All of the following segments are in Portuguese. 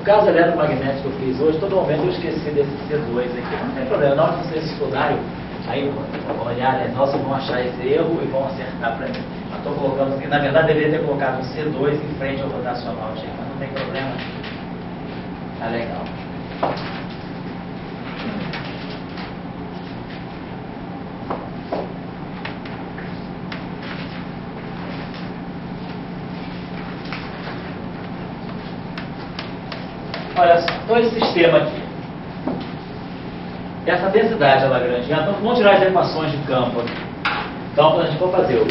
caso eletromagnético que eu fiz hoje, todo momento eu esqueci desse C2 aqui. Não tem problema, na hora que vocês estudarem, aí vão olhar, né? Nossa, vão achar esse erro e vão acertar para mim. Eu estou colocando aqui, na verdade deveria ter colocado um C2 em frente ao rotacional, gente, mas não tem problema. Tá legal. Olha só, então esse sistema aqui, essa densidade lagrangiana, então vamos tirar as equações de campo aqui. Então, quando a gente for fazer o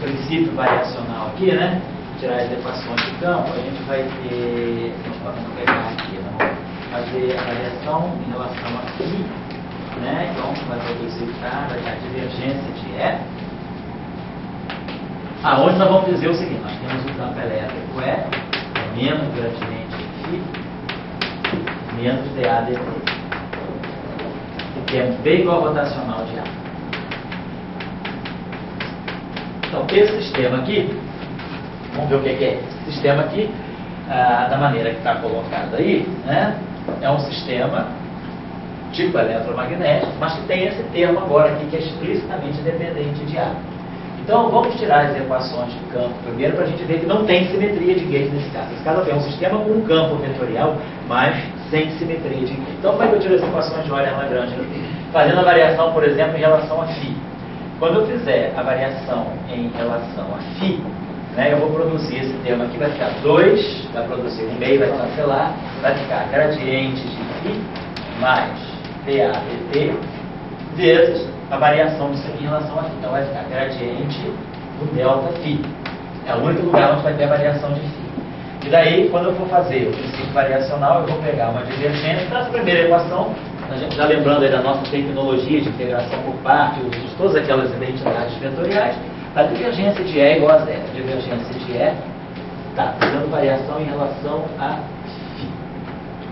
princípio variacional aqui, né? Tirar as equações de campo, a gente vai ter, vamos pegar aqui, vamos fazer a variação em relação a φ, né? Então, vai produzir a divergência de E. Onde nós vamos dizer o seguinte, nós temos o campo elétrico E, menos o gradiente de φ, menos dA dt. E temos B igual ao rotacional de A. Então, esse sistema aqui, vamos ver o que é. Esse sistema aqui, da maneira que está colocado aí, né, é um sistema tipo eletromagnético, mas que tem esse termo agora aqui, que é explicitamente dependente de A. Então, vamos tirar as equações de campo primeiro, para a gente ver que não tem simetria de gauge nesse caso. Nesse caso, é um sistema com um campo vetorial, mas sem simetria de gauge. Então, como é que eu tiro as equações de Euler-Lagrange? Fazendo a variação, por exemplo, em relação a φ. Quando eu fizer a variação em relação a φ, né, eu vou produzir esse termo aqui, vai ficar 2, vai produzir um meio, vai cancelar, vai ficar gradiente de φ mais dA dt vezes a variação disso aqui em relação a φ. Então vai ficar gradiente do delta φ. É o único lugar onde vai ter a variação de φ. E daí, quando eu for fazer o princípio variacional, eu vou pegar uma divergência dessa primeira equação, a gente já lembrando aí da nossa tecnologia de integração por parte, uso de todas aquelas identidades vetoriais, a divergência de E igual a zero. A divergência de E está fazendo variação em relação a φ.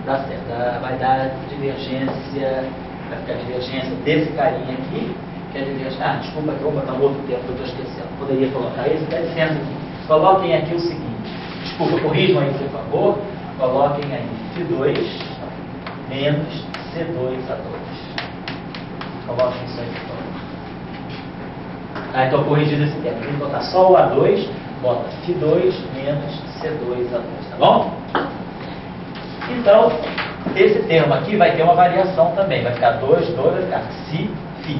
Tá certo? Vai dar a divergência, vai ficar a divergência desse carinha aqui, que é a divergência. Desculpa que eu vou botar um outro termo que eu estou esquecendo. Poderia colocar esse, dá licença aqui. Coloquem aqui o seguinte. Desculpa, corrijam aí, por favor. Coloquem aí φ2 menos C2A2. Coloquem isso aí, por favor. Então, corrigido esse termo. Tem que botar só o A2, bota φ2 menos C2A2, tá bom? Então, esse termo aqui vai ter uma variação também. Vai ficar 2, vai ficar si, φ.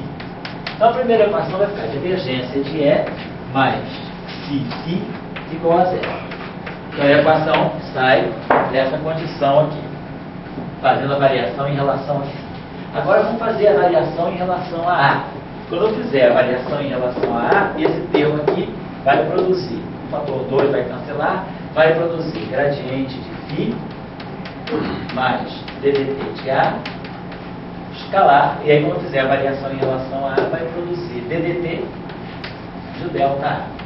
Então, a primeira equação vai ficar divergência de E mais si, φ igual a zero. Então, a equação sai dessa condição aqui, fazendo a variação em relação a φ. Agora, vamos fazer a variação em relação a A. Quando eu fizer a variação em relação a A, esse termo aqui vai produzir, o fator 2 vai cancelar, vai produzir gradiente de φ mais ddt de A, escalar, e aí quando eu fizer a variação em relação a A, vai produzir ddt de delta A.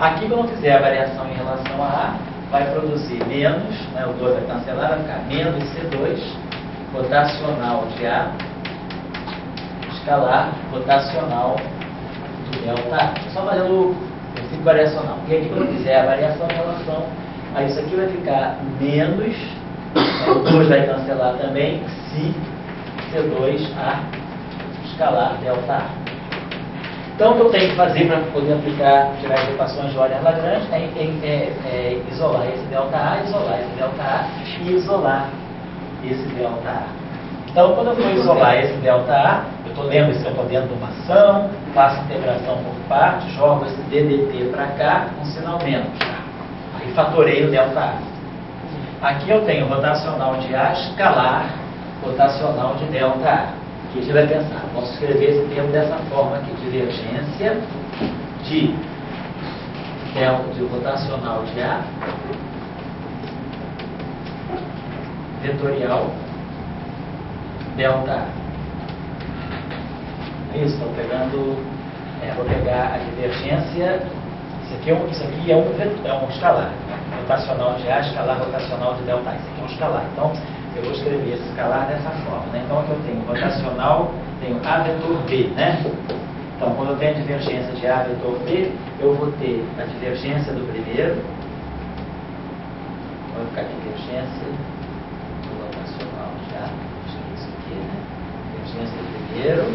Aqui, quando eu fizer a variação em relação a A, vai produzir menos, né, o 2 vai cancelar, vai ficar menos C2, rotacional de A, escalar, rotacional do delta A. Só fazendo o princípio variacional. E aqui, quando eu fizer a variação em relação a isso aqui, vai ficar menos, o 2 vai cancelar também, si C2A, escalar delta A. Então, o que eu tenho que fazer para poder aplicar, tirar as equações de Euler-Lagrange é isolar esse delta A, isolar esse delta A e isolar esse delta A. Então, quando eu for isolar esse delta A, eu estou lendo isso, eu estou dentro de uma ação, faço integração por parte, jogo esse ddt para cá com sinal menos. Aí fatorei o delta A. Aqui eu tenho rotacional de A, escalar, rotacional de delta A. Aqui a gente vai pensar, posso escrever esse termo dessa forma aqui, divergência de delta de rotacional de A, vetorial delta A. É isso, estou pegando, vou pegar a divergência, isso aqui é um escalar, rotacional de A, escalar, rotacional de delta A, isso aqui é um escalar. Então, eu vou escrever esse escalar dessa forma, né? Então, aqui eu tenho rotacional, tenho A vetor B, né? Então, quando eu tenho a divergência de A vetor B, eu vou ter a divergência do primeiro, vou colocar divergência rotacional de A, acho que é isso aqui, né? Divergência primeiro,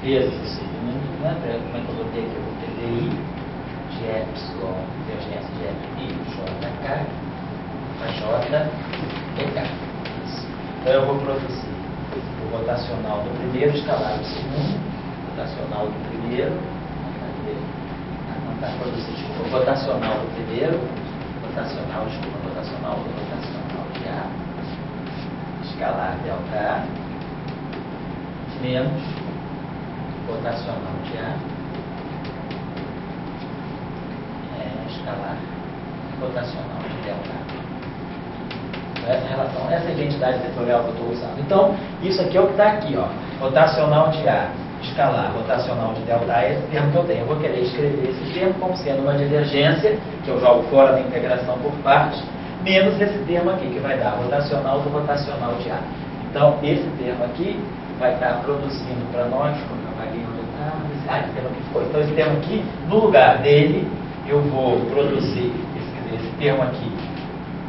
vezes o segundo, né? Como é que eu botei aqui? Eu botei DI de epsilon, divergência de FI, JK, a JEK. Então eu vou produzir o rotacional do primeiro, escalar do segundo, rotacional do primeiro, não está produzindo, o rotacional do primeiro, rotacional do rotacional de A, escalar delta A, menos rotacional de A, escalar rotacional de delta A. Essa relação, essa identidade vetorial que eu estou usando. Então, isso aqui é o que está aqui, ó. Rotacional de A, escalar, rotacional de delta A, esse termo que eu tenho. Eu vou querer escrever esse termo como sendo uma divergência, que eu jogo fora da integração por partes, menos esse termo aqui, que vai dar rotacional do rotacional de A. Então, esse termo aqui vai estar produzindo para nós, como eu apaguei onde esse termo aqui foi. Então, esse termo aqui, no lugar dele, eu vou produzir esse termo aqui.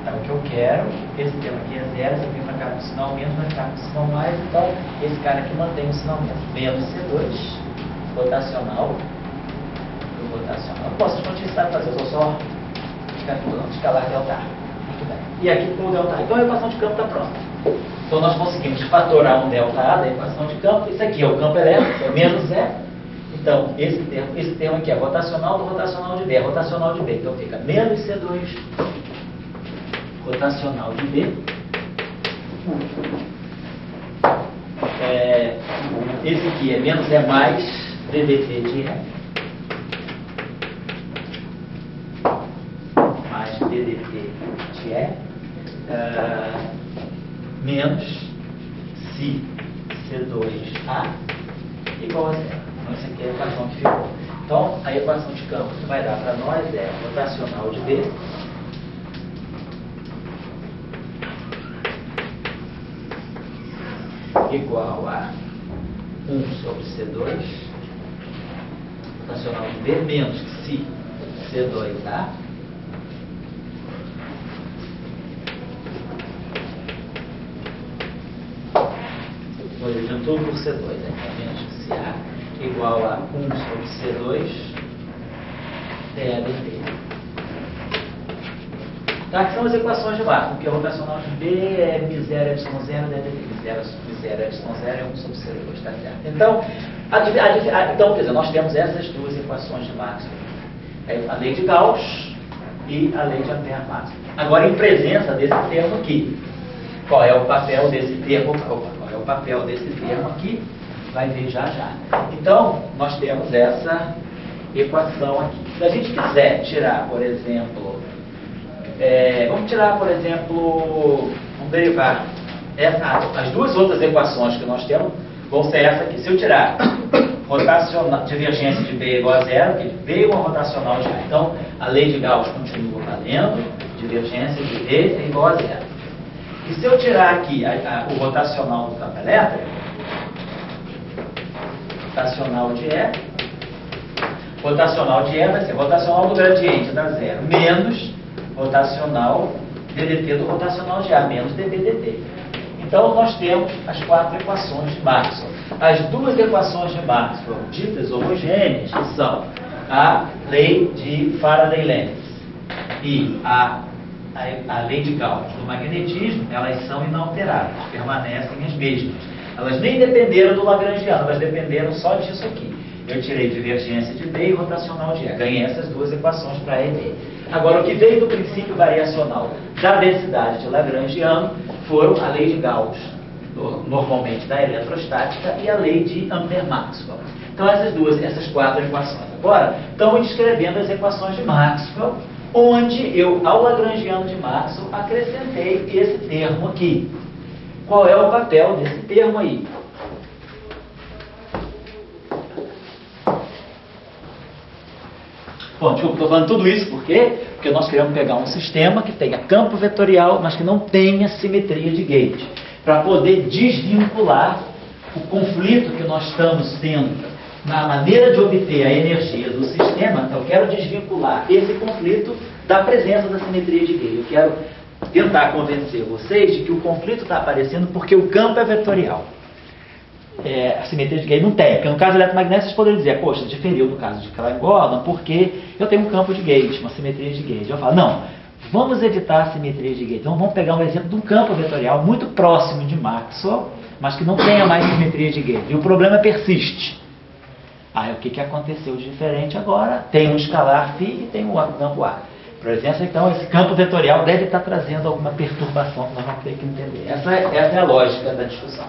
É o que eu quero, esse termo aqui é zero, esse aqui vai ficar com sinal menos, vai ficar com sinal mais, então esse cara aqui mantém o sinal menos. Menos C2, rotacional, do rotacional. Eu posso continuar fazer, eu só escalar delta A. Muito bem. E aqui com o delta A. Então a equação de campo está pronta. Então nós conseguimos fatorar um delta A da equação de campo. Isso aqui é o campo elétrico, é menos E. Então, esse termo aqui é rotacional do rotacional de B, é rotacional de B. Então fica menos C2, rotacional de B. Esse aqui é menos E mais DDT de E. Mais DDT de E. Menos Si C2A igual a zero. Então, essa aqui é a equação que ficou. Então, a equação de campo que vai dar para nós é rotacional de B igual a 1 sobre C2, rotacional de B, menos Si C2A, vou dividir tudo por C2, então menos Si A igual a 1 sobre C2 DABT. Tá? Que são as equações de Markov, porque a rotacional de B é μ0 ε0 DDT, μ0 ε0 é 1 sobre C2, tá certo? Então, então, quer dizer, nós temos essas duas equações de Maxwell, a lei de Gauss e a lei de Ampère-Maxwell. Agora, em presença desse termo aqui, qual é o papel desse termo? Qual é o papel desse termo aqui? Vai ver já já. Então, nós temos essa equação aqui. Se a gente quiser tirar, por exemplo, vamos tirar, por exemplo, vamos derivar as duas outras equações que nós temos, vão ser essa aqui. Se eu tirar divergência de B igual a zero, porque B é uma rotacional de A. Então, a lei de Gauss continua valendo, divergência de B é igual a zero. E se eu tirar aqui o rotacional do campo elétrico, rotacional de E vai ser rotacional do gradiente da zero, menos rotacional DDT do rotacional de A, menos dBdt. Então, nós temos as quatro equações de Maxwell. As duas equações de Maxwell ditas homogêneas, que são a lei de Faraday-Lenz e a lei de Gauss do magnetismo, elas são inalteráveis, permanecem as mesmas. Elas nem dependeram do Lagrangiano, elas dependeram só disso aqui. Eu tirei divergência de B e rotacional de E. Ganhei essas duas equações para E e B. Agora, o que veio do princípio variacional da densidade de Lagrangiano foram a lei de Gauss, normalmente da eletrostática, e a lei de Ampère-Maxwell. Então, essas quatro equações. Agora, estamos descrevendo as equações de Maxwell, onde eu, ao Lagrangiano de Maxwell, acrescentei esse termo aqui. Qual é o papel desse termo aí? Bom, desculpa, estou falando tudo isso por quê? Porque nós queremos pegar um sistema que tenha campo vetorial, mas que não tenha simetria de gauge, para poder desvincular o conflito que nós estamos tendo na maneira de obter a energia do sistema. Eu quero desvincular esse conflito da presença da simetria de gauge. Eu quero tentar convencer vocês de que o conflito está aparecendo porque o campo é vetorial. A simetria de gauge não tem, porque no caso eletromagnético vocês poderiam dizer, poxa, diferiu no caso de Klein-Gordon, porque eu tenho um campo de gauge, uma simetria de gauge. Eu falo, não, vamos evitar a simetria de gauge. Então vamos pegar um exemplo de um campo vetorial muito próximo de Maxwell, mas que não tenha mais simetria de gauge. E o problema persiste. Aí o que aconteceu de diferente agora? Tem um escalar φ e tem um campo A. Por exemplo, então esse campo vetorial deve estar trazendo alguma perturbação que nós vamos ter que entender. Essa é a lógica da discussão.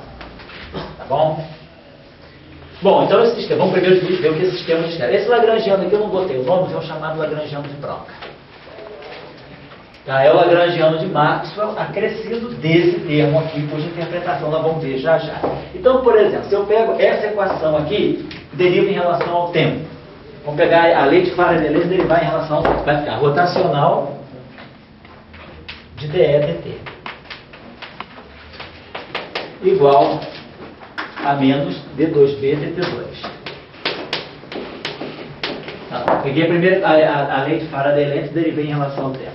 Tá bom? Bom, então esse sistema, vamos primeiro ver o que esse sistema descreve. Esse lagrangiano aqui eu não botei o nome, é o chamado lagrangiano de Broca. Tá? É o lagrangiano de Maxwell acrescido desse termo aqui, cuja interpretação nós vamos ver já já. Então, por exemplo, se eu pego essa equação aqui, deriva em relação ao tempo. Vamos pegar a lei de Faraday e derivar em relação, vai ficar rotacional de dE dt igual a menos d2b dt2. Tá, peguei primeiro a lei de Faraday e derivei em relação ao tempo.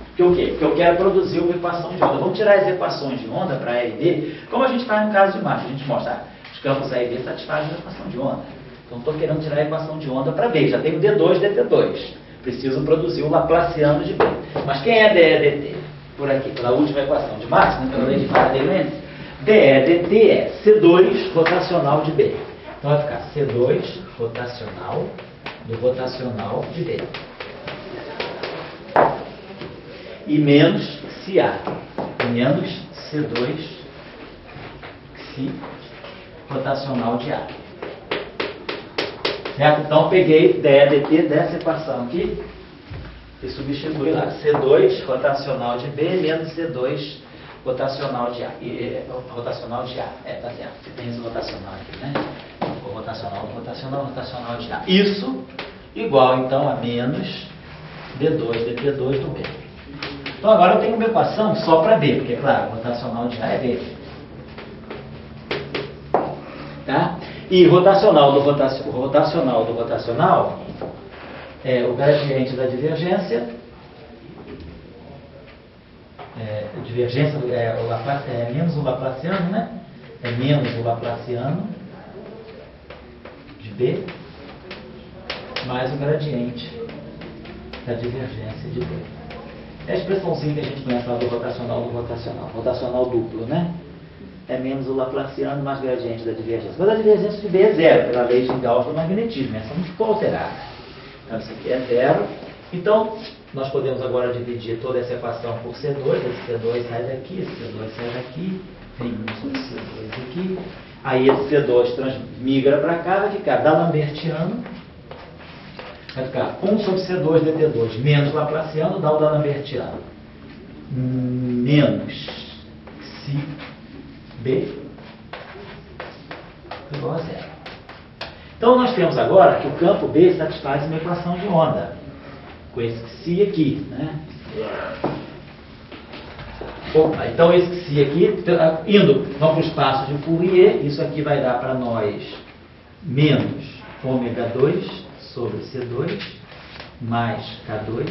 Porque o quê? Porque eu quero produzir uma equação de onda. Vamos tirar as equações de onda para A e B, como a gente faz no caso de Mach. A gente mostra os campos A e B satisfazem a equação de onda. Então estou querendo tirar a equação de onda para B. Já tenho D2, dt2. Preciso produzir o Laplaciano de B. Mas quem é dE dt? Por aqui, pela última equação de Mach, pela lei de Faraday-Lenz. dE dt é C2 rotacional de B. Então vai ficar C2 rotacional do rotacional de B. E menos CA. Menos C2 Xi rotacional de A. Certo? Então peguei dE dt dessa equação aqui e substitui lá. C2 rotacional de B menos C2 rotacional de A. Rotacional de A. Tá certo. Tem esse rotacional aqui, né? O rotacional de A. Isso igual, então, a menos D2 dt2 do B. Então agora eu tenho uma equação só para B, porque, claro, o rotacional de A é B. Tá? E rotacional do rotacional é o gradiente da divergência. Divergência é menos o Laplaciano, né? É menos o Laplaciano de B mais o gradiente da divergência de B. É a expressãozinha que a gente conhece lá do rotacional duplo, né? É menos o Laplaciano mais o gradiente da divergência. Mas a divergência de B é zero, pela lei de Gauss do magnetismo. Essa não ficou alterada. Então, isso aqui é zero. Então, nós podemos agora dividir toda essa equação por C2. Esse C2 sai daqui, esse C2 sai daqui. Vem um sobre C2 aqui. Aí esse C2 migra para cá, vai ficar D'Alembertiano. Vai ficar 1 sobre C2 dt2 menos Laplaciano dá o D'Alembertiano. Menos Xi B igual a zero. Então nós temos agora que o campo B satisfaz uma equação de onda. Com esse Xi aqui, né? Opa, então esse Xi aqui, vamos para o espaço de Fourier, isso aqui vai dar para nós menos ômega 2 sobre C2 mais K2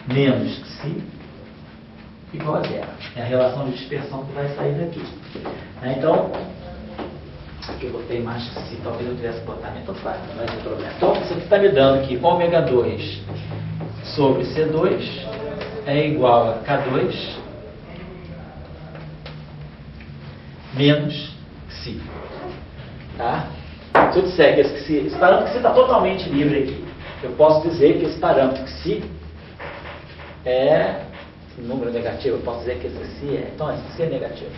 menos Xi igual a zero. É a relação de dispersão que vai sair daqui. Então, aqui eu botei mais Xi, talvez eu tivesse botado, então faz, não vai ter problema. Então, isso aqui está me dando que ômega 2 sobre C2 é igual a K2 menos Xi. Tá? Se eu disser que esse parâmetro Xi está totalmente livre aqui, eu posso dizer que esse parâmetro Xi é número negativo, eu posso dizer que esse Xi é... Então, esse Xi é negativo.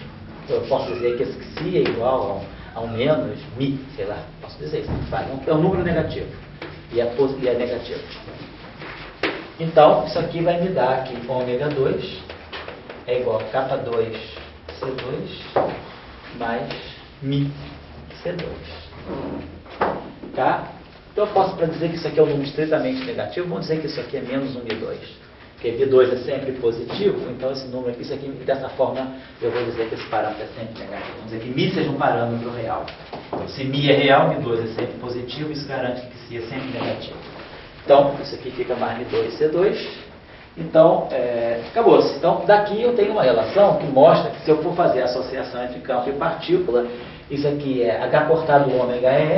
Eu posso dizer que esse Xi é igual a um menos Mi, sei lá. Posso dizer isso, não faz. É um número negativo. E é negativo. Então, isso aqui vai me dar que ômega 2 é igual a K2 C2 mais Mi C2. Tá? Então eu posso, para dizer que isso aqui é um número estritamente negativo, vamos dizer que isso aqui é menos 1 Mi2. Porque Mi2 é sempre positivo, então esse número aqui, isso aqui, dessa forma, eu vou dizer que esse parâmetro é sempre negativo. Vamos dizer que Mi seja um parâmetro real. Então, se Mi é real, Mi2 é sempre positivo, isso garante que Xi é sempre negativo. Então, isso aqui fica mais Mi2 C2. Então, Acabou-se. Então, daqui eu tenho uma relação que mostra que se eu for fazer a associação entre campo e partícula, isso aqui é H cortado ômega é E,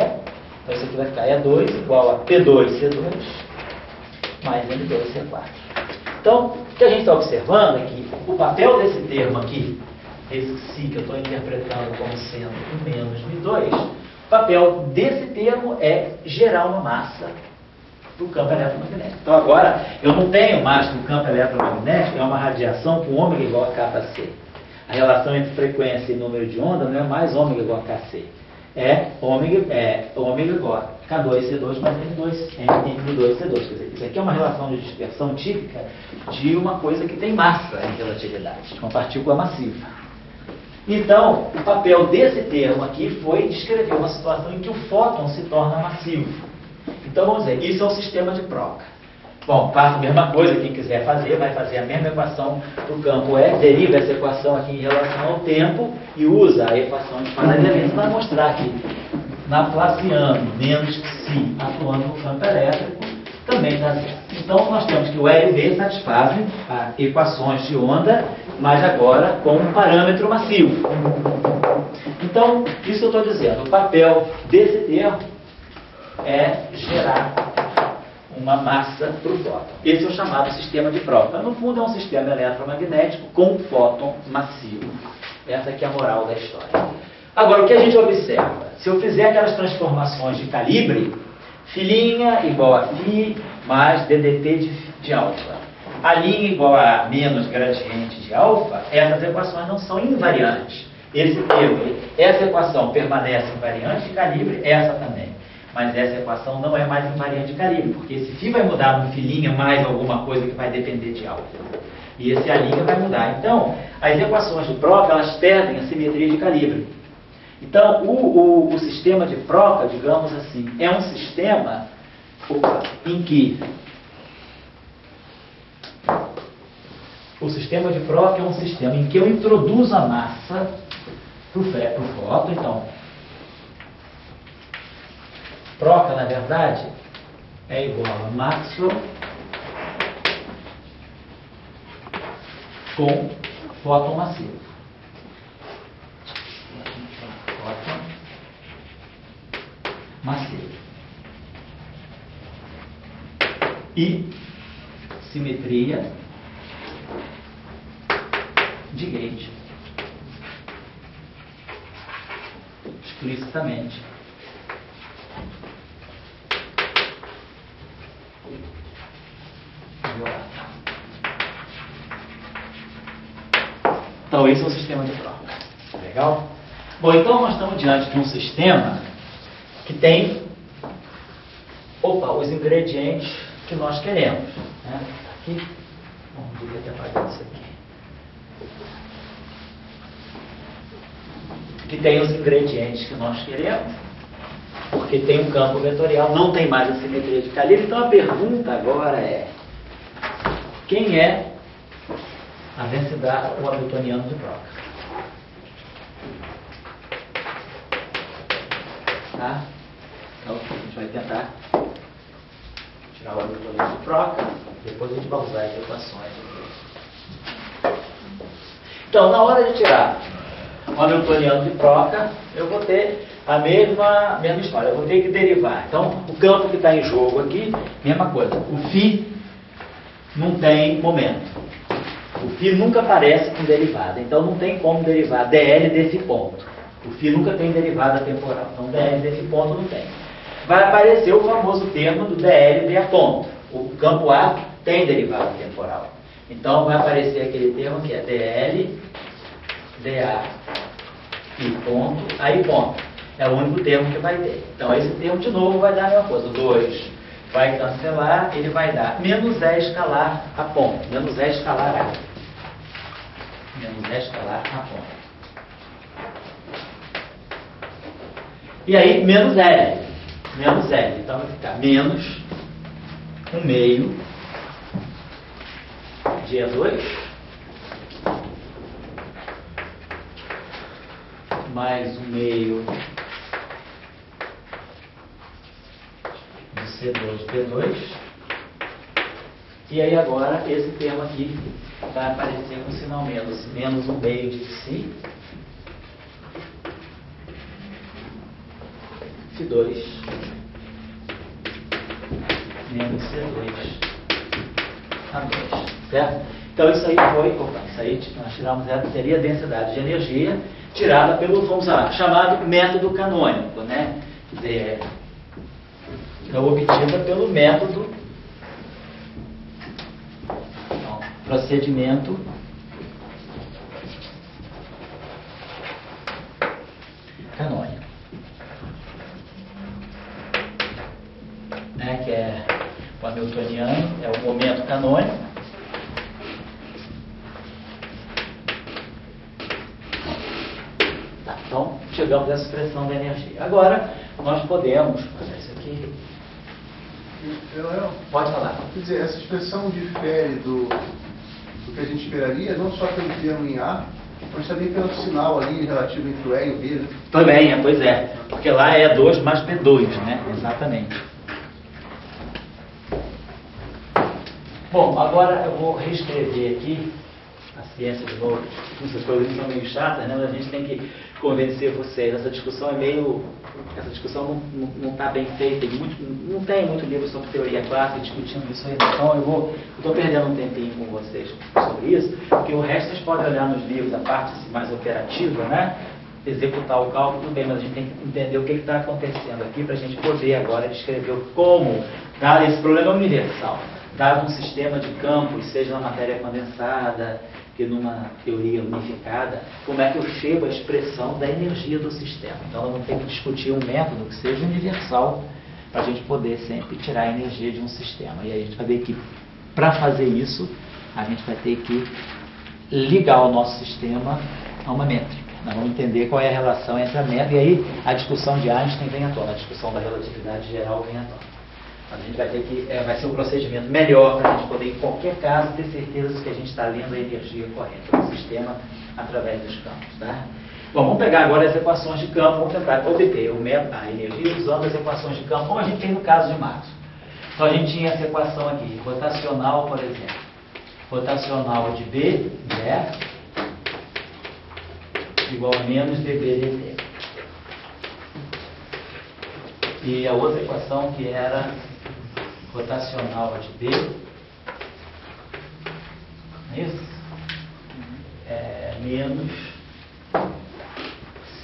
então isso aqui vai ficar E2 igual a P2C2 mais M2C4. Então, o que a gente está observando é que o papel desse termo aqui, esse si que eu estou interpretando como sendo menos M2, o papel desse termo é gerar uma massa do campo eletromagnético. Então agora, eu não tenho mais no campo eletromagnético, é uma radiação com ômega igual a kc. A relação entre frequência e número de onda não é mais ômega igual a kc. É ômega igual a K2C2 mais M2C2. Quer dizer, isso aqui é uma relação de dispersão típica de uma coisa que tem massa em relatividade, uma partícula massiva. Então, o papel desse termo aqui foi descrever uma situação em que o fóton se torna massivo. Então, vamos dizer, isso é um sistema de Procca. Bom, faça a mesma coisa, quem quiser fazer, vai fazer a mesma equação para o campo E, deriva essa equação aqui em relação ao tempo e usa a equação de paralelismo para mostrar que Laplaciano menos psi atuando no campo elétrico também dá zero. Então, nós temos que o L e B satisfazem as equações de onda, mas agora com um parâmetro massivo. Então, isso eu estou dizendo, o papel desse termo é gerar uma massa para o fóton. Esse é o chamado sistema de Procca. No fundo, é um sistema eletromagnético com um fóton massivo. Essa aqui é a moral da história. Agora, o que a gente observa? Se eu fizer aquelas transformações de calibre, φ' igual a φ mais ddt de alfa, a linha igual a menos gradiente de alfa, essas equações não são invariantes. Esse termo, essa equação permanece invariante de calibre, essa também. Mas essa equação não é mais invariante de calibre, porque esse φ vai mudar no φ' mais alguma coisa que vai depender de alfa. E esse A' vai mudar. Então, as equações de Procca, elas perdem a simetria de calibre. Então, o sistema de Procca, digamos assim, é um sistema em que o sistema de Procca é um sistema em que eu introduzo a massa para o fóton. Então, Procca, na verdade, é igual a Maxwell com fóton massivo. Fóton massivo. E simetria de gauge. Explicitamente. Então, esse é o sistema de Procca. Legal? Bom, então nós estamos diante de um sistema que tem os ingredientes que nós queremos. Né? Aqui, devia ter apagado isso aqui. Que tem os ingredientes que nós queremos, porque tem um campo vetorial, não tem mais a simetria de calibre. Então, a pergunta agora é: quem é a densidade, o hamiltoniano de Procca? Tá? Então, a gente vai tentar tirar o hamiltoniano de Procca, depois a gente vai usar as equações. Então, na hora de tirar o hamiltoniano de Procca, eu vou ter a mesma história, eu vou ter que derivar. Então, o campo que está em jogo aqui, mesma coisa. O φ não tem momento. O φ nunca aparece com derivada, então não tem como derivar dl desse ponto. O φ nunca tem derivada temporal, então dl desse ponto não tem. Vai aparecer o famoso termo do dl dA ponto. O campo A tem derivada temporal. Então vai aparecer aquele termo que é dl dA e ponto, aí ponto. É o único termo que vai ter. Então esse termo de novo vai dar a mesma coisa. O 2 vai cancelar, ele vai dar menos E escalar a ponto. Menos E escalar A. Menos E escalar a ponto. E aí, menos L. Menos L. Então vai ficar menos 1/2 de E2 mais 1/2 de C2 P2 E aí agora esse termo aqui vai aparecer com o sinal menos. Menos 1 meio de psi. Φ2 menos C2 A2, certo? Então isso aí foi, isso aí nós tiramos, seria a densidade de energia tirada pelo, vamos lá, chamado método canônico, né? Então obtida pelo método, não, procedimento canônico. Né, que é o hamiltoniano, é o momento canônico. Tá, então, chegamos a essa expressão da energia. Agora, nós podemos fazer isso aqui. Pode falar. Quer dizer, essa expressão difere do que a gente esperaria, não só pelo termo em A, mas também pelo sinal ali relativo entre o E e o B, né? Também, pois é. Porque lá é 2 mais B2, né? Exatamente. Bom, agora eu vou reescrever aqui a ciência de novo. Essas coisas são meio chatas, né? Mas a gente tem que convencer vocês. Essa discussão não está bem feita. Não tem muito livro sobre teoria clássica discutindo isso aí. Então eu estou perdendo um tempinho com vocês sobre isso, porque o resto vocês podem olhar nos livros, a parte mais operativa, né? Executar o cálculo, tudo bem, mas a gente tem que entender o que está acontecendo aqui para a gente poder agora descrever como dar esse problema universal. Dado um sistema de campos, seja na matéria condensada, que numa teoria unificada, como é que eu chego à expressão da energia do sistema. Então, nós vamos ter que discutir um método que seja universal para a gente poder sempre tirar a energia de um sistema. E aí a gente vai ver que, para fazer isso, a gente vai ter que ligar o nosso sistema a uma métrica. Nós vamos entender qual é a relação entre a métrica, e aí a discussão de Einstein vem à tona, a discussão da relatividade geral vem à tona. A gente vai ter que, vai ser um procedimento melhor para a gente poder, em qualquer caso, ter certeza de que a gente está lendo a energia correta do sistema através dos campos. Tá? Bom, vamos pegar agora as equações de campo, vamos tentar obter a energia usando as equações de campo, como a gente tem no caso de Maxwell. Então a gente tinha essa equação aqui, rotacional, por exemplo. Rotacional de B, né, igual a menos dB dt. E a outra equação que era rotacional de B, é isso? Menos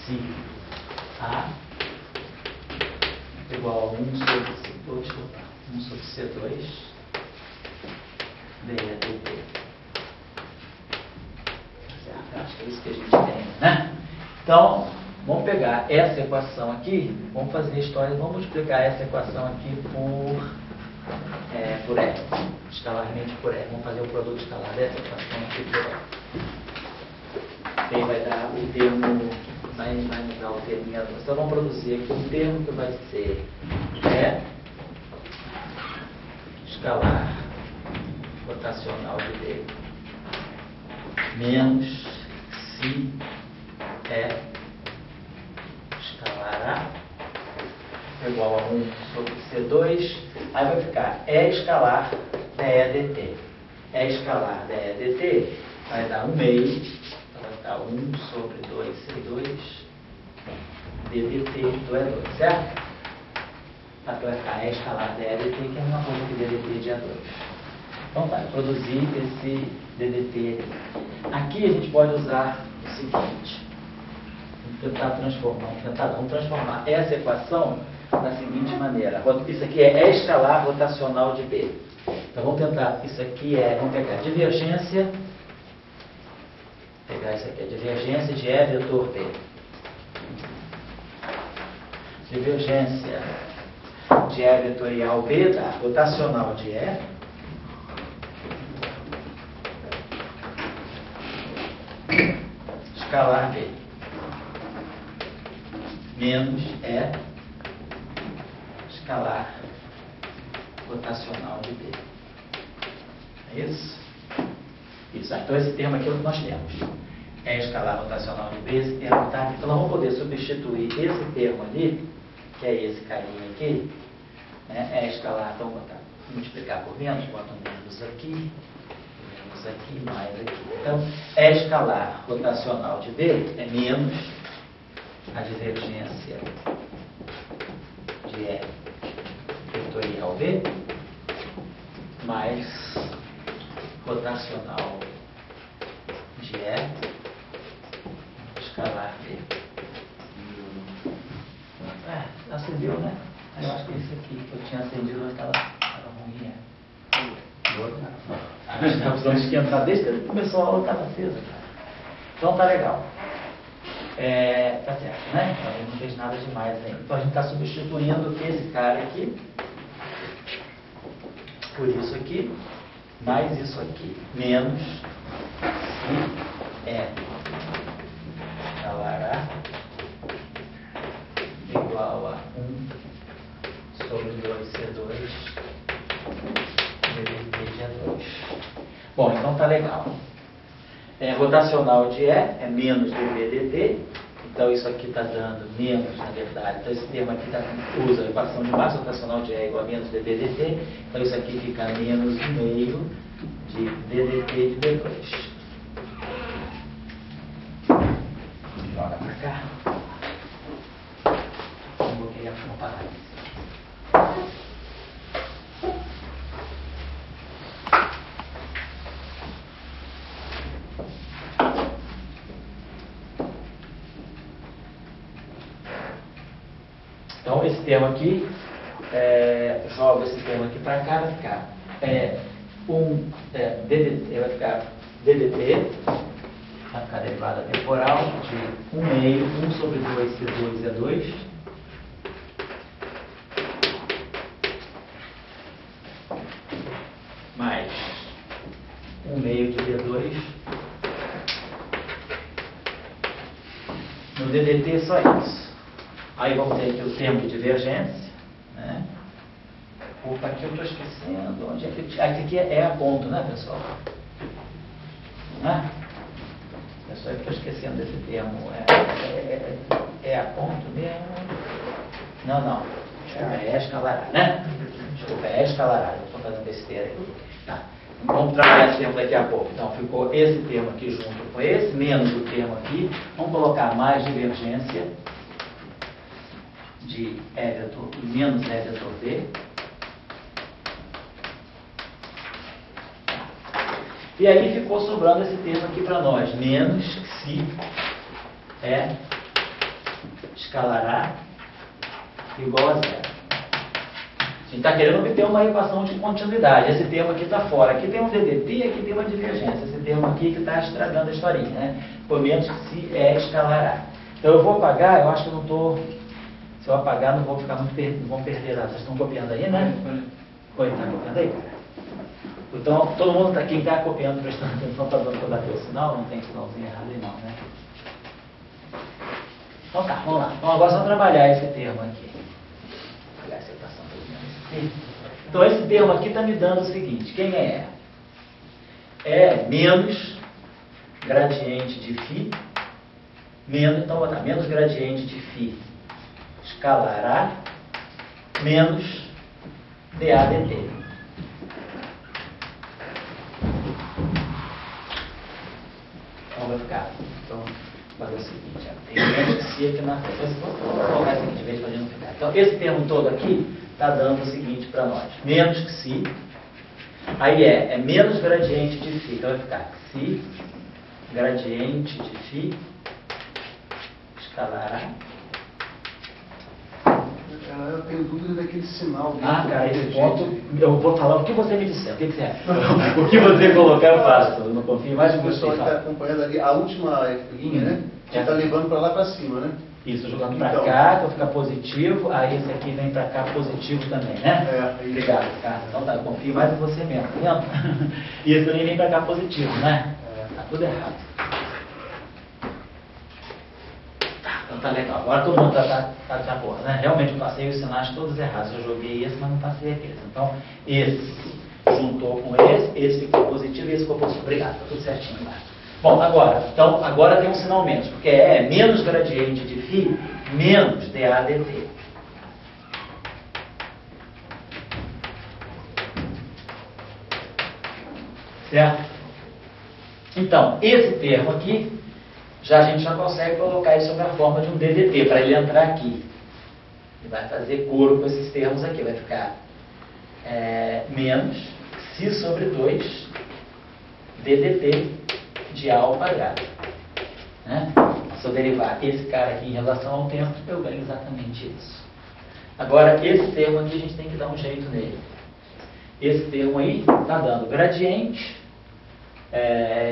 si A igual a 1 sobre C2 ddt. Certo? Acho que é isso que a gente tem, né? Então, vamos pegar essa equação aqui, vamos fazer a história, vamos multiplicar essa equação aqui por E, escalarmente por E. Vamos fazer o produto escalar dessa equação aqui por E. Aí vai dar o termo, vai nos dar o termo em A2. Então vamos produzir aqui um termo que vai ser E escalar rotacional de B menos si E escalar A igual a 1 sobre C2, aí vai ficar E escalar dE dt. E escalar dE dt vai dar 1 meio, então vai ficar 1 sobre 2C2 ddt do E2, certo? Então vai ficar E escalar dE dt, que é a mesma coisa que ddt de E2. Então tá, eu produzi esse ddt. Aqui a gente pode usar o seguinte. Vamos transformar essa equação da seguinte maneira. Isso aqui é E escalar rotacional de B. Então vamos tentar, vamos pegar a divergência, isso aqui é a divergência de E vetor B. Divergência de E vetorial B dá rotacional de E escalar B menos E escalar rotacional de B. É isso? Isso. Então esse termo aqui é o que nós temos. É escalar rotacional de B, esse termo está aqui. Então nós vamos poder substituir esse termo ali, que é esse carinha aqui, né? É escalar, então vou multiplicar por menos, bota um menos menos aqui, mais aqui. Então, E escalar rotacional de B é menos a divergência de E vetorial B mais rotacional de E escalar B. Acendeu, né? Eu acho que esse aqui que eu tinha acendido estava ruim. Acho que a opção de esquentar desde que começou a aula estava acesa. Então tá legal. Tá certo, né? Então eu não fez nada demais ainda. Então a gente está substituindo esse cara aqui por isso aqui, mais isso aqui, menos se E escalar A igual a 1 sobre 2C2 ddt de E2. Bom, então tá legal. Rotacional de E é menos dv dt, então isso aqui está dando menos, na verdade. Então esse termo aqui usa a equação de massa rotacional de E igual a menos dv dt, então isso aqui fica menos meio de ddt de D2. Joga para cá. Eu vou querer comparar isso. Então, esse termo aqui, jogo esse termo aqui para cá, vai ficar DDT, vai ficar DDT, vai ficar derivada temporal de 1 meio, 1 sobre 2C2 é 2, mais 1 meio de D2, no DDT só isso. Aí vamos ter aqui o termo de divergência, né? Opa, aqui eu estou esquecendo. Onde é que aqui é a ponto, né, pessoal? Né? Pessoal, eu estou esquecendo desse termo. É a ponto mesmo? Não. Desculpa, é escalará, né? Desculpa, é escalará. Eu estou fazendo besteira aí. Tá. Vamos trabalhar esse termo daqui a pouco. Então, ficou esse termo aqui junto com esse, menos o termo aqui. Vamos colocar mais divergência de E vetor, menos E vetor B. E aí ficou sobrando esse termo aqui para nós, menos se E escalará igual a zero. A gente está querendo obter uma equação de continuidade. Esse termo aqui está fora. Aqui tem um DDT, aqui tem uma divergência. Esse termo aqui que está estragando a historinha, né? Por menos se E escalará. Então eu vou apagar, eu acho que eu não estou... Se eu apagar, não vou ficar muito não vão perder nada. Vocês estão copiando aí, né? Oi, está copiando aí? Então, todo mundo, quem está copiando, prestando atenção, está dando para bater o sinal, não tem sinalzinho errado aí não, né? Então tá, vamos lá. Então agora é só trabalhar esse termo aqui. Vou pegar essa equação aqui. Então esse termo aqui está me dando o seguinte, quem é E? É menos gradiente de φ, menos, então vou botar menos gradiente de φ escalará menos DADT. Então vai ficar. Então, vou fazer o seguinte, tem menos que si aqui na frente. Vou colocar isso aqui de vez para não ficar. Então, esse termo todo aqui está dando o seguinte para nós. Menos que si. Aí é menos gradiente de φ. Então vai ficar si gradiente de φ escalará. Eu tenho dúvida daquele sinal. Cara, esse ponto, eu vou falar o que você me disser. O que você acha? O que você colocar, eu faço. Eu não confio mais em você. O pessoal está acompanhando ali a última linha, né? Você está levando para lá para cima, né? Isso, jogando para cá, para ficar positivo. Aí esse aqui vem para cá positivo também, né? Obrigado, cara. Então tá, eu confio mais em você mesmo, tá vendo? E esse também vem para cá positivo, né? Tá tudo errado. Então tá legal. Agora todo mundo tá de acordo, né? Realmente eu passei os sinais todos errados. Eu joguei esse, mas não passei aqueles. Então, esse juntou com esse ficou positivo e esse ficou positivo. Obrigado, tá tudo certinho lá. Bom, agora tem um sinal menos, porque é menos gradiente de φ, menos DADT. Certo? Então, esse termo aqui, a gente já consegue colocar ele sob a forma de um DDT, para ele entrar aqui. Ele vai fazer coro com esses termos aqui, vai ficar menos Φ sobre 2 DDT de A ao quadrado. Né? Se eu derivar esse cara aqui em relação ao tempo, eu ganho exatamente isso. Agora, esse termo aqui a gente tem que dar um jeito nele. Esse termo aí está dando gradiente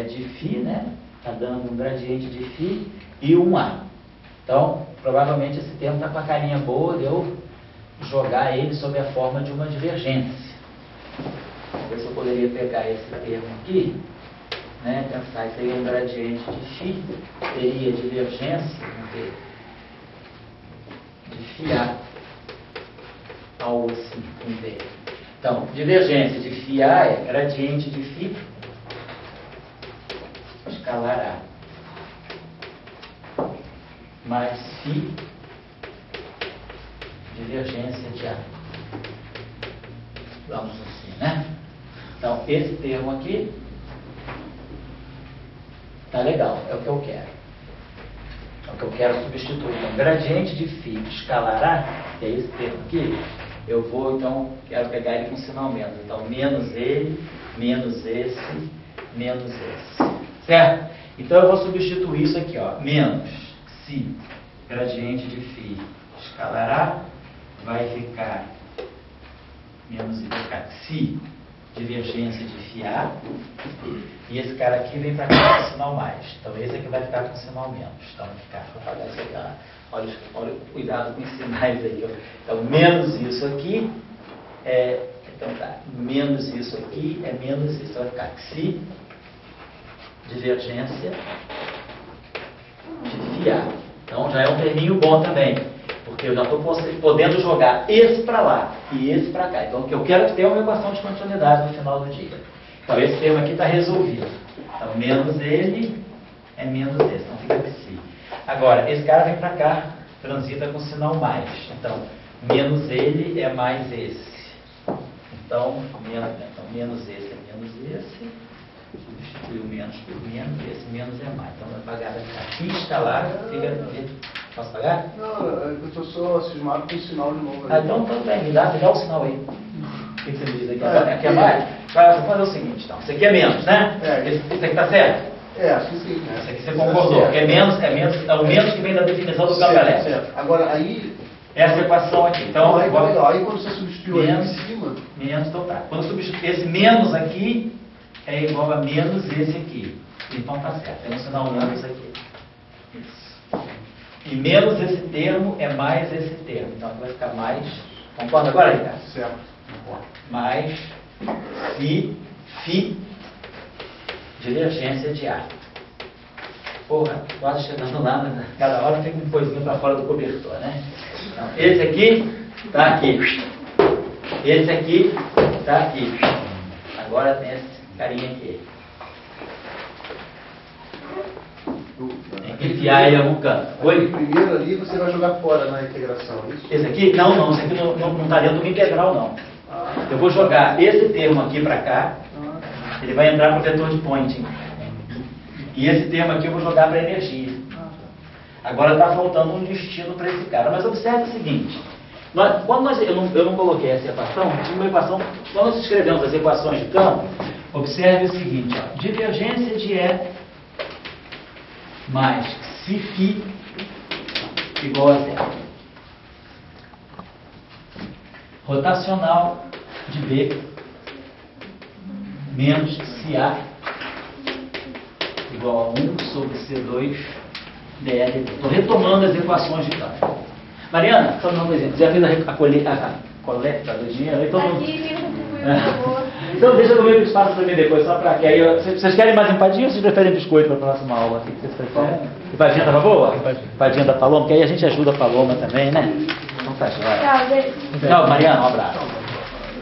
de Φ, né? Está dando um gradiente de Φ e um A. Então, provavelmente esse termo está com a carinha boa de eu jogar ele sob a forma de uma divergência. Vamos ver se eu poderia pegar esse termo aqui, né? Pensar que seria um gradiente de Φ, teria divergência, vamos ver, de Φ A, algo assim, vamos ver. Então, divergência de Φ A é gradiente de Φ escalar A mais Φ divergência de A. Vamos assim, né? Então, esse termo aqui tá legal, é o que eu quero. É o que eu quero substituir. Então, gradiente de Φ escalar A, que é esse termo aqui, eu vou, então, quero pegar ele com sinal menos. Então, menos ele, menos esse, menos esse. Certo? Então, eu vou substituir isso aqui, ó. Menos se gradiente de Φ escalar A, vai ficar menos e vai ficar se divergência de Φ A, e esse cara aqui vem para cá com sinal mais. Então, esse aqui vai ficar com sinal menos. Então, vai ficar, vou apagar isso aqui, ó. Olha, cuidado com os sinais aí, ó. Então, menos isso aqui então tá, menos isso aqui é menos isso, vai ficar se divergência de Φ A. Então, já é um terminho bom também, porque eu já estou podendo jogar esse para lá e esse para cá. Então, o que eu quero é ter uma equação de continuidade no final do dia. Então, esse termo aqui está resolvido. Então, menos ele é menos esse. Então, fica psi. Agora, esse cara vem para cá, transita com sinal mais. Então, menos ele é mais esse. Então, menos esse é menos esse. Substitui o menos por menos, esse menos é mais. Então, vai pagar aqui, escalar, fica... Posso pagar? Não, eu estou só cismado com o sinal de novo. Então, tudo bem, me dá o sinal aí. O que você me diz aqui? Aqui é mais? Vamos fazer o seguinte, então. Isso aqui é menos, né? Isso aqui está certo? Acho que sim. Isso aqui você concordou. É o menos que vem da definição do campo elétrico. Certo. Agora, aí... Essa equação aqui. Então, aí quando você substitui menos, ali em cima... Menos, então tá. Quando eu substituir esse menos aqui, é igual a menos esse aqui. Então tá certo. Tem um sinal menos aqui. Isso. E menos esse termo é mais esse termo. Então aqui vai ficar mais... Concorda agora, Ricardo? Certo. Mais Φ divergência de A. Porra, quase chegando lá, mas cada hora fica um coisinho para fora do cobertor, né? Então, esse aqui está aqui. Esse aqui está aqui. Agora tem esse carinha aqui. Tem que enfiar ele em algum canto. Oi? Primeiro ali você vai jogar fora na integração, é isso? Esse aqui? Não, esse aqui não está dentro do integral, não. Eu vou jogar esse termo aqui para cá. Ele vai entrar para o vetor de Poynting. E esse termo aqui eu vou jogar para energia. Agora está faltando um destino para esse cara. Mas observe o seguinte. Eu não coloquei essa equação. Uma equação, quando nós escrevemos as equações de campo, observe o seguinte. Ó, divergência de E mais se Φ igual a zero. Rotacional de B menos se A igual a 1 sobre C2 dL. Estou retomando as equações de campo. Mariana, só um exemplo. Já fez a coleta do dinheiro? Então, então deixa comigo espaço para mim depois, só para que aí... Vocês querem mais empadinha ou vocês preferem biscoito para a próxima aula? O que vocês preferem? Empadinha estava boa? Empadinha da Paloma, porque aí a gente ajuda a Paloma também, né? Então tá jóia. Tchau, Mariana, um abraço.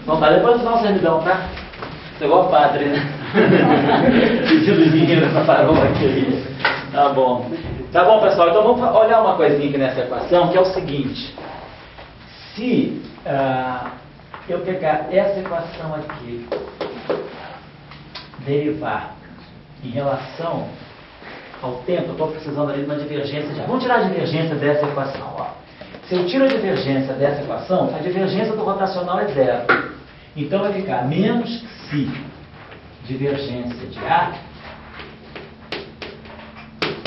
Vamos lá, depois do nosso servidão, tá? Você é igual padre, né? Pedindo dinheiro para Paloma aqui. Tá bom. Tá bom, pessoal, então vamos olhar uma coisinha aqui nessa equação, que é o seguinte. Se eu pegar essa equação aqui derivar em relação ao tempo, eu estou precisando ali de uma divergência de A. Vamos tirar a divergência dessa equação. Ó. Se eu tiro a divergência dessa equação, a divergência do rotacional é zero. Então vai ficar menos que si divergência de A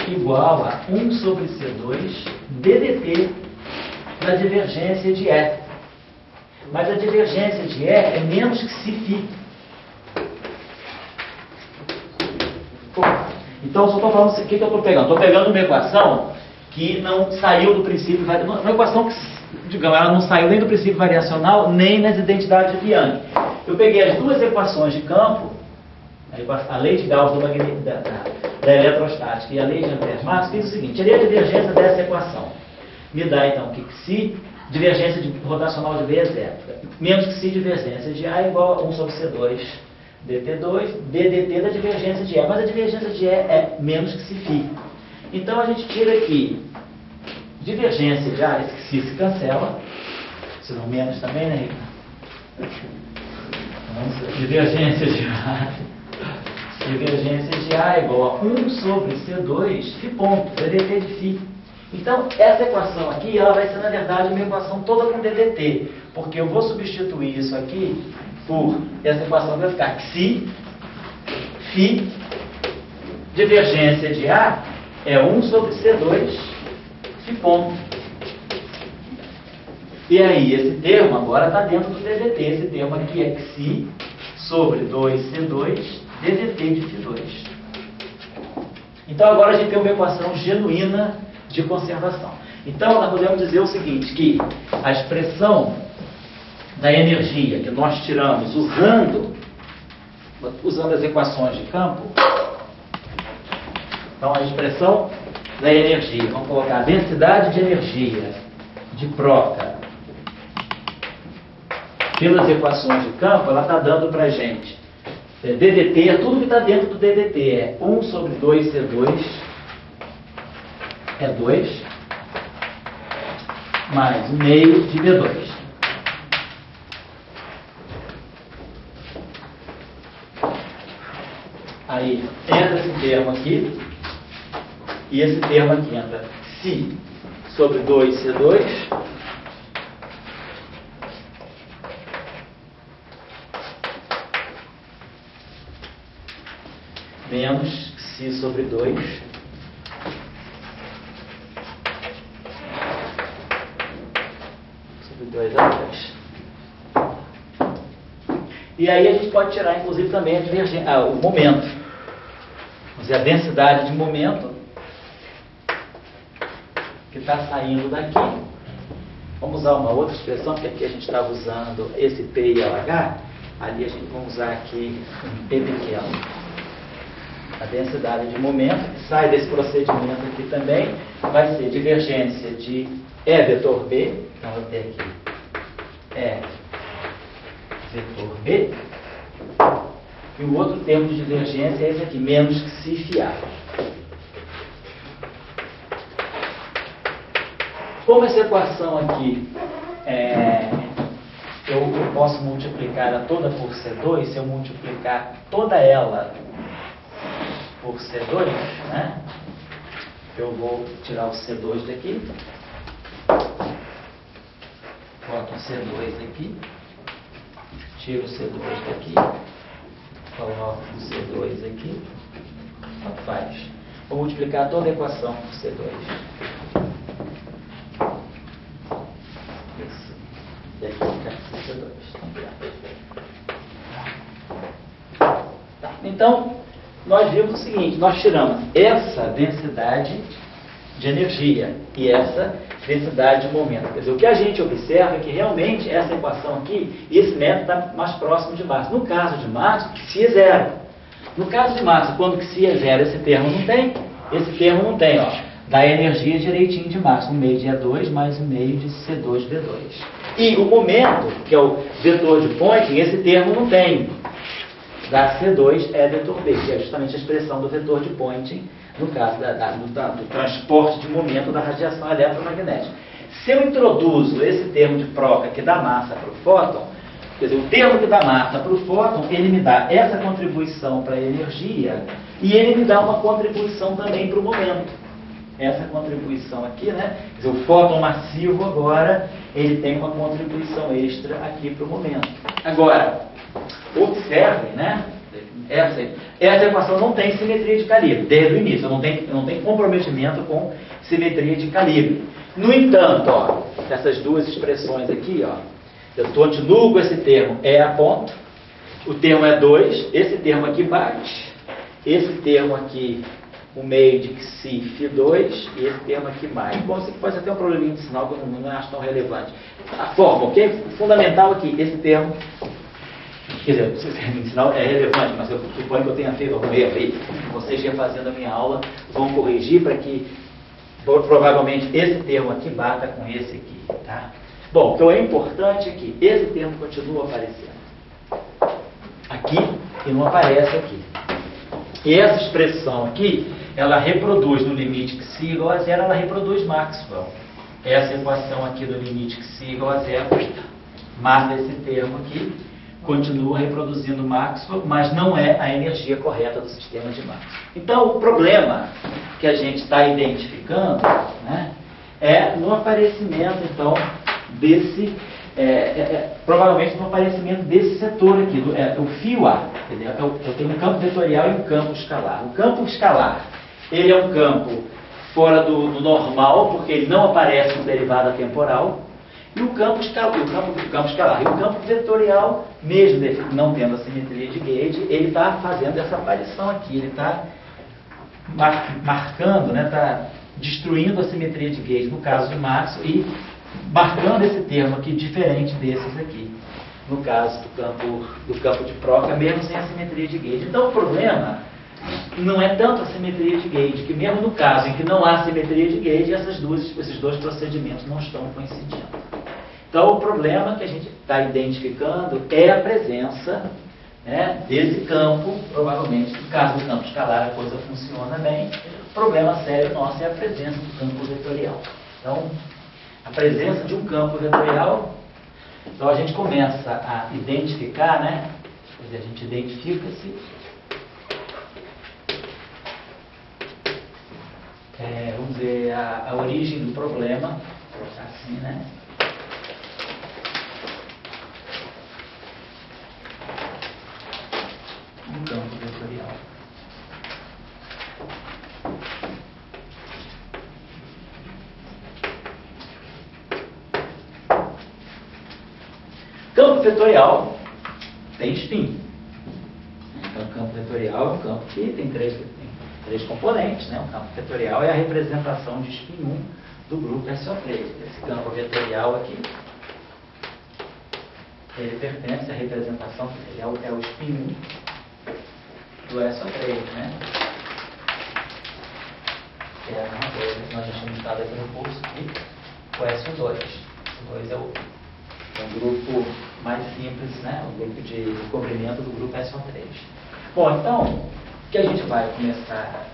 igual a 1 sobre C2 ddt da divergência de E. Mas a divergência de E é menos que si φ. Então, só estou falando o que eu estou pegando? Estou pegando uma equação que não saiu do princípio, uma equação que, digamos, ela não saiu nem do princípio variacional, nem nas identidades de Young. Eu peguei as duas equações de campo, a lei de Gauss da eletrostática e a lei de Ampère-Marx, fiz o seguinte: tirei a divergência dessa equação. Me dá, então, que si, divergência rotacional de B é zero. Menos que si, divergência de A igual a 1 sobre C2 dt2, ddt da divergência de E. Mas a divergência de E é menos que si φ. Então, a gente tira aqui divergência de A, esse si se cancela, se não menos também, né, Rita? Divergência de A. Divergência de A igual a 1 sobre C2 φ ponto, ddt de φ. Então, essa equação aqui, ela vai ser, na verdade, uma equação toda com ddt, porque eu vou substituir isso aqui por essa equação, vai ficar xi, φ, divergência de A é 1 sobre C2 φ ponto. E aí, esse termo agora está dentro do ddt, esse termo aqui é xi sobre 2C2 ddt de φ2. Então, agora a gente tem uma equação genuína de conservação. Então, nós podemos dizer o seguinte, que a expressão da energia que nós tiramos usando as equações de campo, então a expressão da energia, vamos colocar a densidade de energia de Proca pelas equações de campo, ela está dando para a gente ddt, é tudo que está dentro do ddt, é 1 sobre 2C2 é 2, mais meio de B2. Aí, entra esse termo aqui, e esse termo aqui entra φ sobre 2C2, menos φ sobre 2, sobre 2 a 2. E aí a gente pode tirar, inclusive, também o momento. Vamos dizer, a densidade de momento que está saindo daqui. Vamos usar uma outra expressão, porque aqui a gente estava usando esse P e LH, ali a gente vai usar aqui um P pequeno. A densidade de momento, que sai desse procedimento aqui também, vai ser divergência de E vetor B, então eu vou ter aqui E vetor B, e o outro termo de divergência é esse aqui, menos que si φ A. Como essa equação aqui eu posso multiplicar ela toda por C2, se eu multiplicar toda ela por C2, né? Eu vou tirar o C2 daqui, boto o C2 aqui, tiro o C2 daqui, coloco o C2 aqui, faz. Vou multiplicar toda a equação por C2. Isso. E aqui fica C2. Tá. Então, nós vimos o seguinte, nós tiramos essa densidade de energia e essa densidade de momento. Quer dizer, o que a gente observa é que realmente essa equação aqui, esse método está mais próximo de Marx. No caso de Marx, xi é zero. No caso de Marx, quando xi é zero, esse termo não tem, ó. Dá energia direitinho de Marx, 1 meio de E2 mais 1 meio de C2V2. E o momento, que é o vetor de Poynting, esse termo não tem. Da C2 é vetor B, que é justamente a expressão do vetor de Poynting, no caso do transporte de momento da radiação eletromagnética. Se eu introduzo esse termo de Proca que dá massa para o fóton, Quer dizer, o termo que dá massa para o fóton, ele me dá essa contribuição para a energia e ele me dá uma contribuição também para o momento. Essa contribuição aqui, né? Quer dizer, o fóton massivo agora, ele tem uma contribuição extra aqui para o momento. Agora, observem, né? Essa equação não tem simetria de calibre, desde o início. Não tem comprometimento com simetria de calibre. No entanto, ó, essas duas expressões aqui, ó, eu continuo com esse termo E a ponto, o termo é 2, esse termo aqui bate, esse termo aqui, o meio de Xi Φ2, e esse termo aqui mais. Bom, isso aqui pode até um probleminha de sinal que eu não acho tão relevante. A forma, ok? Fundamental aqui, esse termo, quer dizer, o termo de sinal é relevante, mas eu suponho que eu tenha feito algum erro aí. Vocês já fazendo a minha aula vão corrigir para que provavelmente esse termo aqui bata com esse aqui, tá? Bom, então é importante que esse termo continua aparecendo aqui e não aparece aqui. E essa expressão aqui, ela reproduz no limite Xi igual a zero, ela reproduz Maxwell. Essa equação aqui do limite Xi igual a zero, mata esse termo aqui, continua reproduzindo Maxwell, mas não é a energia correta do sistema de Maxwell. Então, o problema que a gente está identificando, né, é no aparecimento, então, desse, provavelmente no aparecimento desse setor aqui, o fio A. Eu tenho um campo vetorial e um campo escalar. O campo escalar, ele é um campo fora do normal, porque ele não aparece no derivada temporal. E o campo escalar, e o campo vetorial, mesmo não tendo a simetria de Gauge, ele está fazendo essa aparição aqui, ele está marcando, né, está destruindo a simetria de Gauge no caso de Maxwell e marcando esse termo aqui diferente desses aqui, no caso do campo de Proctor, mesmo sem a simetria de Gauge. Então o problema não é tanto a simetria de Gauge, que mesmo no caso em que não há simetria de Gauge, esses dois procedimentos não estão coincidindo. Então, o problema que a gente está identificando é a presença, né, desse campo, provavelmente, no caso do campo escalar, a coisa funciona bem. O problema sério nosso é a presença do campo vetorial. Então, a presença de um campo vetorial, então a gente começa a identificar, né, quer dizer, a gente identifica-se, vamos dizer, a origem do problema, assim, né? Um campo vetorial. Campo vetorial tem spin. Então, o campo vetorial é um campo que tem três componentes, né? O campo vetorial é a representação de spin 1 do grupo SO3. Esse campo vetorial aqui, ele pertence à representação, ele é o spin 1 do SO3, né? Que é a mesma coisa que nós já tínhamos estado aqui no curso, e o SO2. O 2 é o grupo mais simples, né? O grupo de cobrimento do grupo SO3. Bom, então, o que a gente vai começar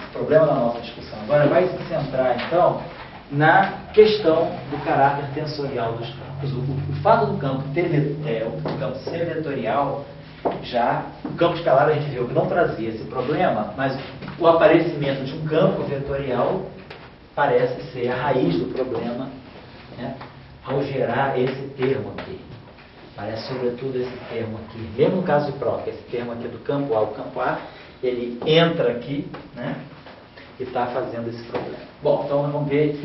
o problema da nossa discussão agora vai se centrar, então, na questão do caráter tensorial dos campos. O fato do campo ser vetorial, já o campo escalar a gente viu que não trazia esse problema, mas o aparecimento de um campo vetorial parece ser a raiz do problema, né, ao gerar esse termo aqui. Parece sobretudo esse termo aqui, mesmo no caso de Proctor, esse termo aqui do campo A, o campo A, ele entra aqui, né, e está fazendo esse problema. Bom, então nós vamos ver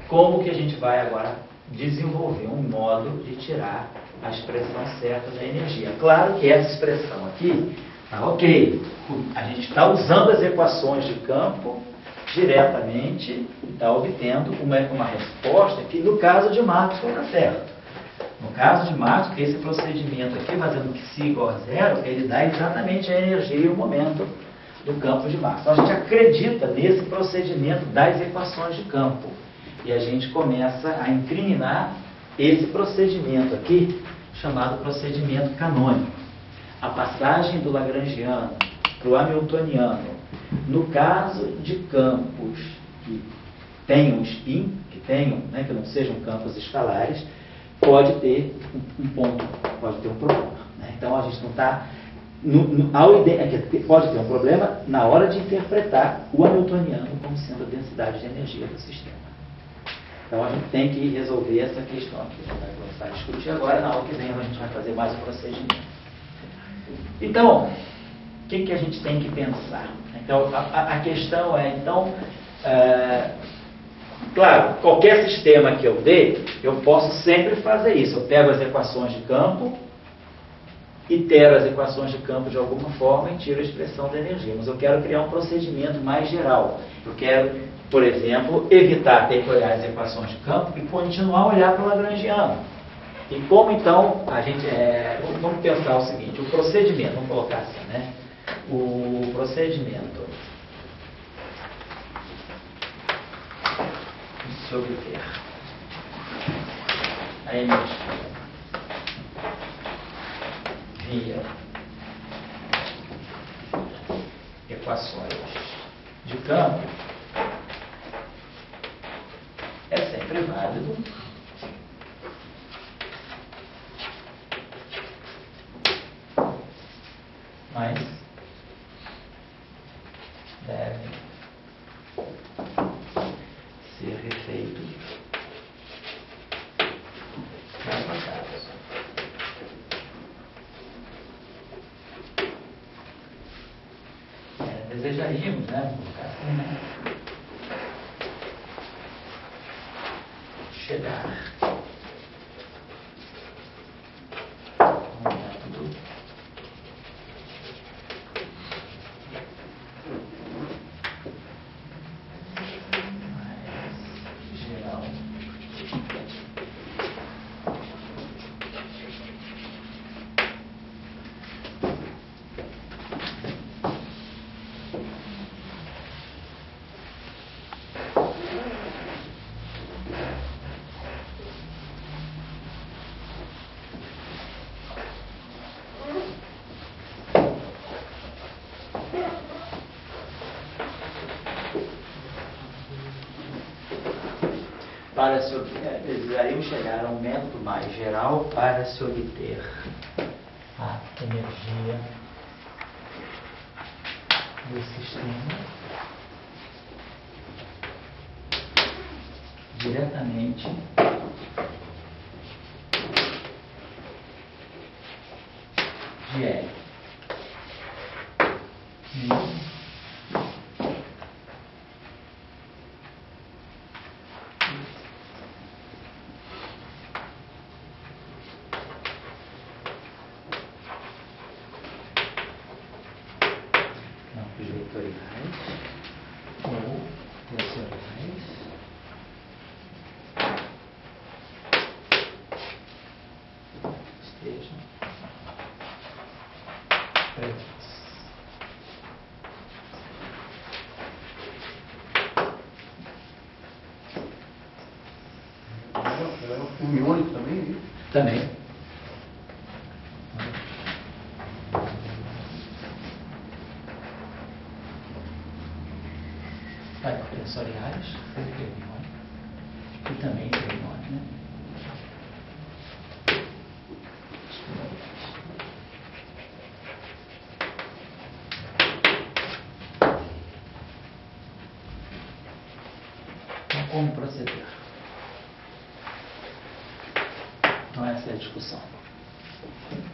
como que a gente vai agora desenvolver um modo de tirar a expressão certa da energia. Claro que essa expressão aqui, ok, a gente está usando as equações de campo diretamente e está obtendo uma resposta que no caso de Maxwell está certo. No caso de Maxwell, esse procedimento aqui, fazendo que Xi igual a zero, ele dá exatamente a energia e o momento do campo de Maxwell. Então a gente acredita nesse procedimento das equações de campo. E a gente começa a incriminar esse procedimento aqui, chamado procedimento canônico. A passagem do lagrangiano para o hamiltoniano, no caso de campos que tenham spin, que não sejam campos escalares, pode ter um ponto, pode ter um problema. Né? Então a gente não está... pode ter um problema na hora de interpretar o hamiltoniano como sendo a densidade de energia do sistema. Então a gente tem que resolver essa questão aqui. A gente vai começar a discutir agora, na aula que vem a gente vai fazer mais um procedimento. Então, o que a gente tem que pensar? Então, a questão é, então, claro, qualquer sistema que eu dê, eu posso sempre fazer isso. Eu pego as equações de campo, itero as equações de campo de alguma forma e tiro a expressão da energia. Mas eu quero criar um procedimento mais geral. Eu quero, por exemplo, evitar ter que olhar as equações de campo e continuar a olhar para o lagrangiano. E como então a gente... vamos pensar o seguinte, o procedimento, vamos colocar assim, né? O procedimento de se obter a energia via equações de campo é sempre válido, mas deve ser refeito caso a caso. Desejaríamos, né? Chegar ao método mais geral para se obter, desejaríamos chegar a um método mais geral para se obter a energia do sistema diretamente de L. Campos vetoriais ou tensoriais estejam presentes. É um filme único também, hein? Também. Vai com tensoriais, e também fermiônico, né? Então, como proceder? Então, essa é a discussão.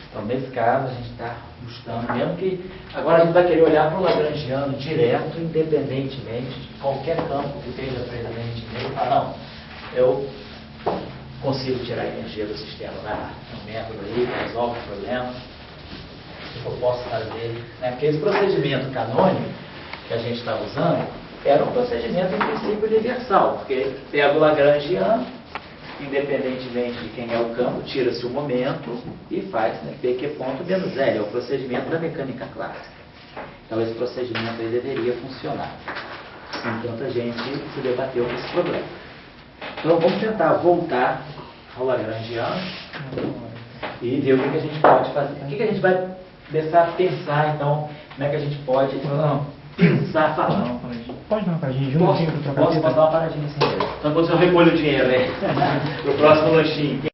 Então, nesse caso, a gente está buscando, mesmo que agora a gente vai querer olhar para o lagrangiano direto, independentemente de qualquer campo que esteja presente nele, falar, não, eu consigo tirar a energia do sistema, né? Um método aí que resolve o problema, o que eu posso fazer, né? Porque esse procedimento canônico que a gente está usando era um procedimento, em princípio, universal, porque pega o lagrangiano, independentemente de quem é o campo, tira-se o momento e faz, né, PQ ponto menos L, é o procedimento da mecânica clássica. Então esse procedimento aí deveria funcionar. Enquanto a gente se debateu com esse problema. Então vamos tentar voltar ao lagrangiano e ver o que a gente pode fazer. O que a gente vai começar a pensar, então, como é que a gente pode pensar, falar. Pode dar uma paradinha junto? Posso dar uma paradinha sem dinheiro. Então, quando eu recolho o dinheiro aí, pro próximo lanchinho.